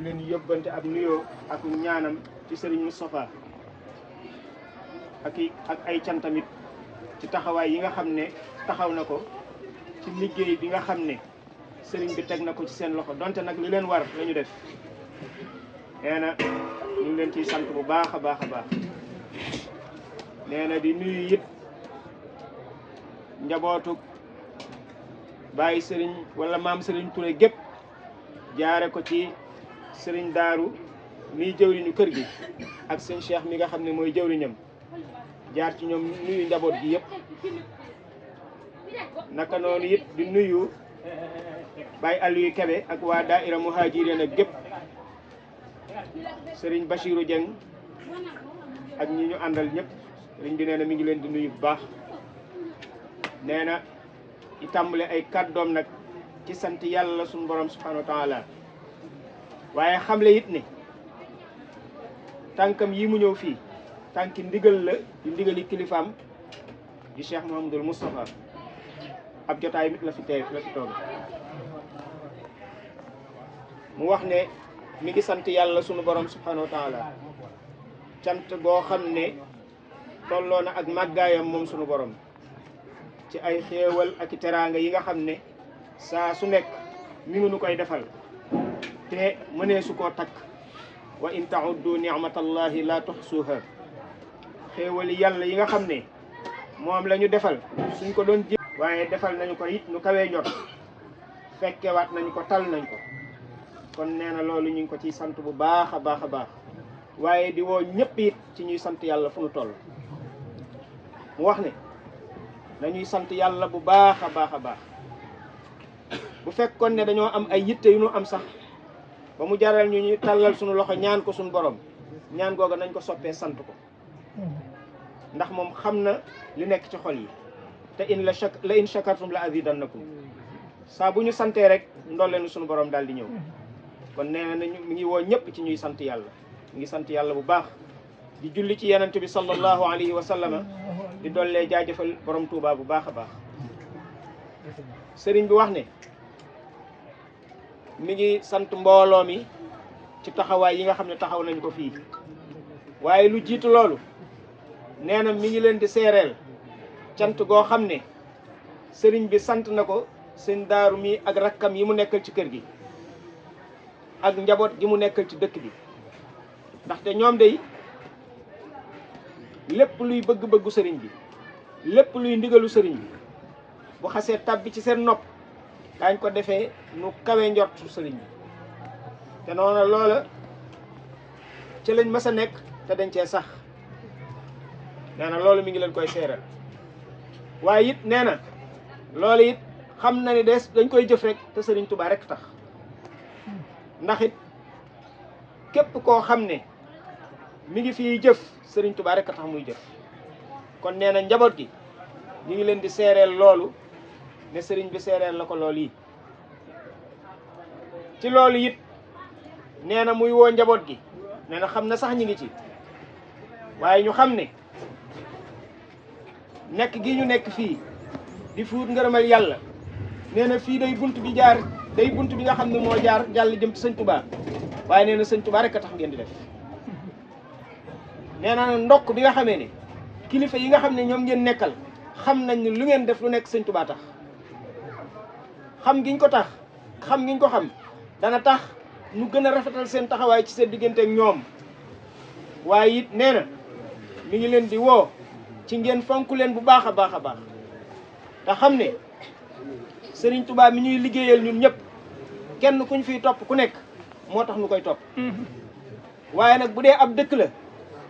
leen yóbbante ab nuyoo ak ñaanam ci Serigne Moustapha ak ay cantamit ci taxawaay yi nga xam ne taxaw na ko ci liggéey bi nga xam ne Serigne bi teg na ko ci seen loxo donte nag li leen war la ñu def nee na ñu ngi leen ciy sant bu baax a baax a baax nee na di nuyu it njabootu bàyyi Serigne wala maam Serigne Touré gépp jaare ko ci Serigne Daaru miy jëwriñu kër gi ak seen cheikh mi nga xam ne mooy jëwriñam jaar ci ñoom nuyu njaboot gi yëpp naka noonu it di nuyu Baye Aliou Kebe ak waa daaira muhajirin ak gépp Serigne Bachirou Dieng ak ñi ñu àndal ñëpp Serigne bi nee na mi ngi leen di nuyu bu baax nee na i tàmbale ay kàddoom nag ci sant yàlla suñu borom subhanahu wa taala waaye xamle it ne tànkam yi mu ñëw fii tànki ndigal la di ndigali kilifaam di Cheikh Mouhamadoul Moustapha ab jotaay mit la fi toog mu wax ne mi ngi sant yàlla sunu borom subhanahu wa taala cant boo xam ne tolloo na ak màggaayam moom sunu borom ci ay xéewal ak i teraanga yi nga xam ne saa su nekk mi ngi nu koy defal te mënee su koo takk wa in ta'uddu ni'matallahi la tuhsuha xéewali yàlla yi nga xam ne moom la ñu defal suñ ko doon jé waaye defal nañu ko it nu kawee njot fekkewaat nañu ko tal nañ ko kon nee na loolu ñu ngi ko ciy sant bu baax a baax a baax waaye di woo ñëpp it ci ñuy sant yàlla fu nu toll mu wax ne dañuy sant yàlla bu baax a baax a baax bu fekkoon ne dañoo am ay yitte yu nu am sax ba mu jaral ñu ñu tàllal suñu loxo ñaan ko suñu borom ñaan googa nañ ko soppee sant ko ndax moom xam na li nekk ci xol yi te la in shakartum la azidannakum saa bu ñu santee rek ndolleenu suñu borom daal di ñëw kon nee nañu mi ngi woo ñëpp ci ñuy sant yàlla mi ngi sant yàlla bu baax di julli ci yenent bi sallallahu alayhi wa sallama di dollee jaajëfal borom Touba bu baax a baax sëriñ bi wax ne mi ngi sant mbooloo mi ci taxawaay yi nga xam ne taxaw nañ ko fii waaye lu jiitu loolu nee na mi ngi leen di seereel cant goo xam ne sëriñ bi sant na ko seen daaru mi ak rakkam yi mu nekkal ci kër gi ak njaboot gi mu nekkal ci dëkk bi ndaxte ñoom day lépp luy bëgg-bëggu sëriñ bi lépp luy ndigalu sëriñ bi bu xasee tàbbi ci seen nopp daañ ko defee nu kawe njortu sëriñ bi te noonu loola ci lañ mës a nekk te dañ cee sax nee na loolu mi ngi leen koy seeral waaye it nee na loolu it xam na ni dañ koy jëf rek te sëriñ Touba rek tax ndax it képp koo xam ne mi ngi fii jëf sëriñ Touba rek a tax muy jëf kon nee na njaboot gi ñu ngi leen di seereel loolu ne sëriñ bi seereel la ko loolu yi ci loolu it nee na muy woo njaboot gi nee na xam na sax ñi ngi ci waaye ñu xam ne nekk gi ñu nekk fii di fuut ngërëmal yàlla nee na fii day bunt bi nga xam ne moo jaar jàll jëm ci sëñ Touba waaye nee na sëñ Touba rek a tax ngeen di def nee na ndokk bi nga xamee ne kilifa yi nga xam ne ñoom ngeen nekkal xam nañ ne lu ngeen def lu nekk sëñ Touba tax xam giñ ko tax xam giñ ko xam dana tax ñu gën a rafetal seen taxawaay ci seen diggante ak ñoom waaye it nee na mi ngi leen di woo ci ngeen fonk leen bu baax a baax a baax te xam ne sëriñ Touba mi ñuy liggéeyal ñun ñëpp kenn kuñ fiy topp ku nekk moo tax ñu koy topp waaye nag bu dee ab dëkk la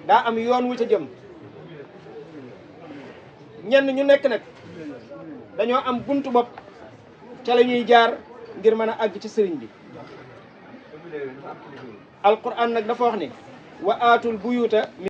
daa am yoon wu ca jëm ñenn ñu nekk nag dañoo am buntu bopp ca la ñuy jaar ngir mën a àgg ci sëriñ bi alquran nag dafa wax ne wa aatul buyuta